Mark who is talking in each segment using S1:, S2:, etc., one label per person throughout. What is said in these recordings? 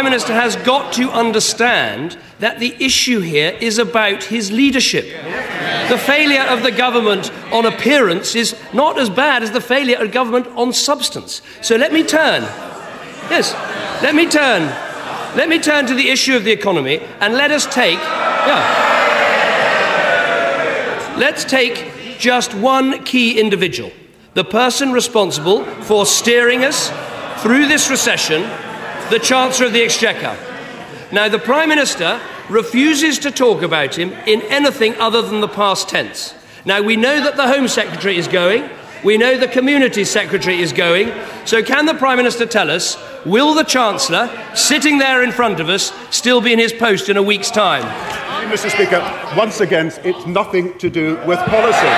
S1: Minister has got to understand that the issue here is about his leadership. The failure of the government on appearance is not as bad as the failure of government on substance. So let me turn to the issue of the economy, and let's take just one key individual, the person responsible for steering us through this recession, the Chancellor of the Exchequer. Now, the Prime Minister refuses to talk about him in anything other than the past tense. Now, we know that the Home Secretary is going. We know the Community Secretary is going. So can the Prime Minister tell us, will the Chancellor, sitting there in front of us, still be in his post in a week's time?
S2: Mr. Speaker, once again, it's nothing to do with policy.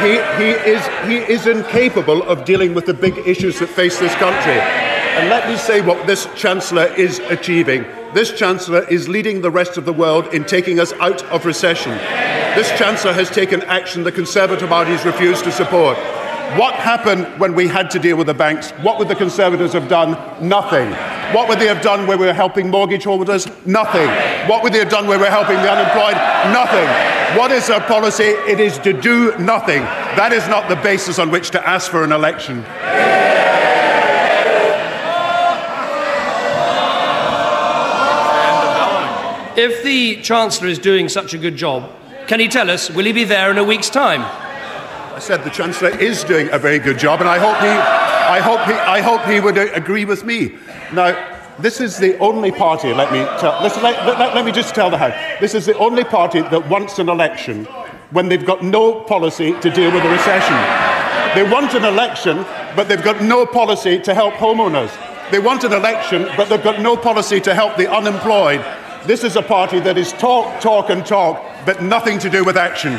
S2: He is incapable of dealing with the big issues that face this country. And let me say what this Chancellor is achieving. This Chancellor is leading the rest of the world in taking us out of recession. This Chancellor has taken action the Conservative parties refused to support. What happened when we had to deal with the banks? What would the Conservatives have done? Nothing. What would they have done where we were helping mortgage holders? Nothing. What would they have done where we were helping the unemployed? Nothing. What is their policy? It is to do nothing. That is not the basis on which to ask for an election.
S1: If the Chancellor is doing such a good job, can he tell us, will he be there in a week's time?
S2: I said the Chancellor is doing a very good job, and I hope he would agree with me. Now, this is the only party, let me just tell the House, this is the only party that wants an election when they've got no policy to deal with the recession. They want an election, but they've got no policy to help homeowners. They want an election, but they've got no policy to help the unemployed. This is a party that is talk, talk and talk, but nothing to do with action.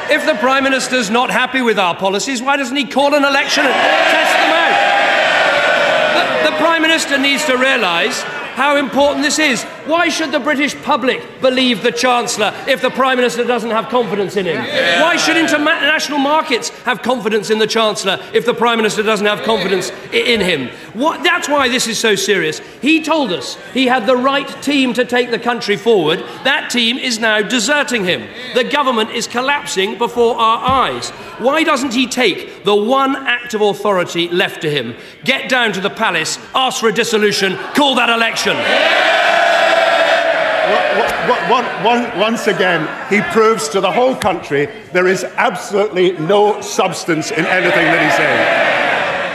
S1: If the Prime Minister's not happy with our policies, why doesn't he call an election and test them out? The Prime Minister needs to realise how important this is. Why should the British public believe the Chancellor if the Prime Minister doesn't have confidence in him? Why should international markets have confidence in the Chancellor if the Prime Minister doesn't have confidence in him? That's why this is so serious. He told us he had the right team to take the country forward. That team is now deserting him. The government is collapsing before our eyes. Why doesn't he take the one act of authority left to him? Get down to the palace, ask for a dissolution, call that election.
S2: Once again, he proves to the whole country there is absolutely no substance in anything that he's saying.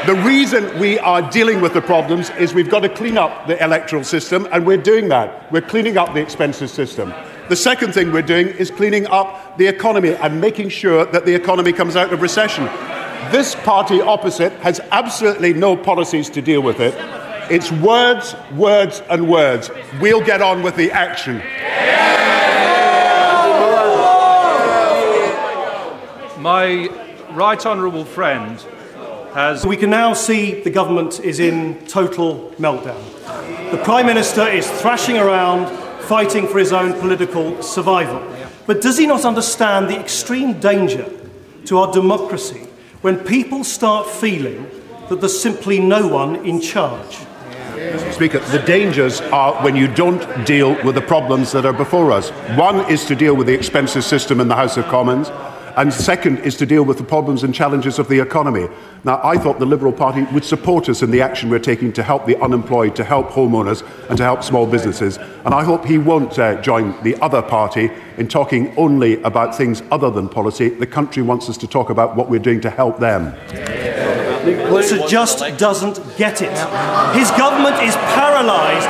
S2: The reason we are dealing with the problems is we've got to clean up the electoral system, and we're doing that. We're cleaning up the expenses system. The second thing we're doing is cleaning up the economy and making sure that the economy comes out of recession. This party opposite has absolutely no policies to deal with it. It's words, words and words. We'll get on with the action.
S3: My right honourable friend has...
S4: We can now see the government is in total meltdown. The Prime Minister is thrashing around, fighting for his own political survival. But does he not understand the extreme danger to our democracy when people start feeling that there's simply no one in charge?
S2: Mr. Speaker, the dangers are when you don't deal with the problems that are before us. One is to deal with the expenses system in the House of Commons, and second is to deal with the problems and challenges of the economy. Now, I thought the Liberal Party would support us in the action we're taking to help the unemployed, to help homeowners and to help small businesses, and I hope he won't join the other party in talking only about things other than policy. The country wants us to talk about what we're doing to help them.
S4: Sir just doesn't get it. His government is paralysed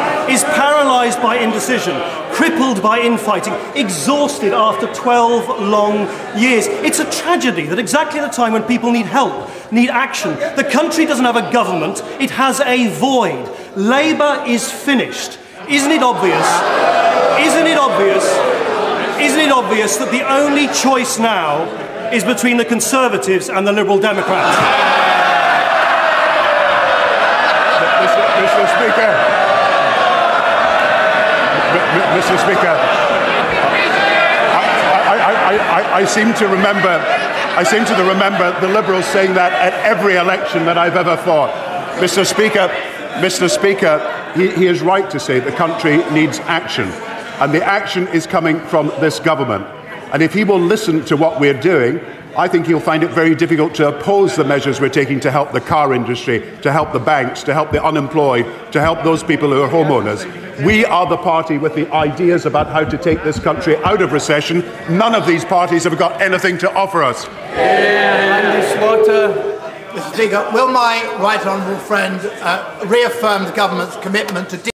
S4: by indecision, crippled by infighting, exhausted after 12 long years. It's a tragedy that exactly at the time when people need help, need action, the country doesn't have a government, it has a void. Labour is finished. Isn't it obvious? Isn't it obvious? Isn't it obvious that the only choice now is between the Conservatives and the Liberal Democrats?
S2: Mr. Speaker, I seem to remember I seem to remember the Liberals saying that at every election that I've ever fought. Mr. Speaker, he is right to say the country needs action. And the action is coming from this government. And if he will listen to what we're doing, I think he'll find it very difficult to oppose the measures we're taking to help the car industry, to help the banks, to help the unemployed, to help those people who are homeowners. We are the party with the ideas about how to take this country out of recession. None of these parties have got anything to offer us.
S5: Mr. Speaker, will my right honourable friend reaffirm the government's commitment to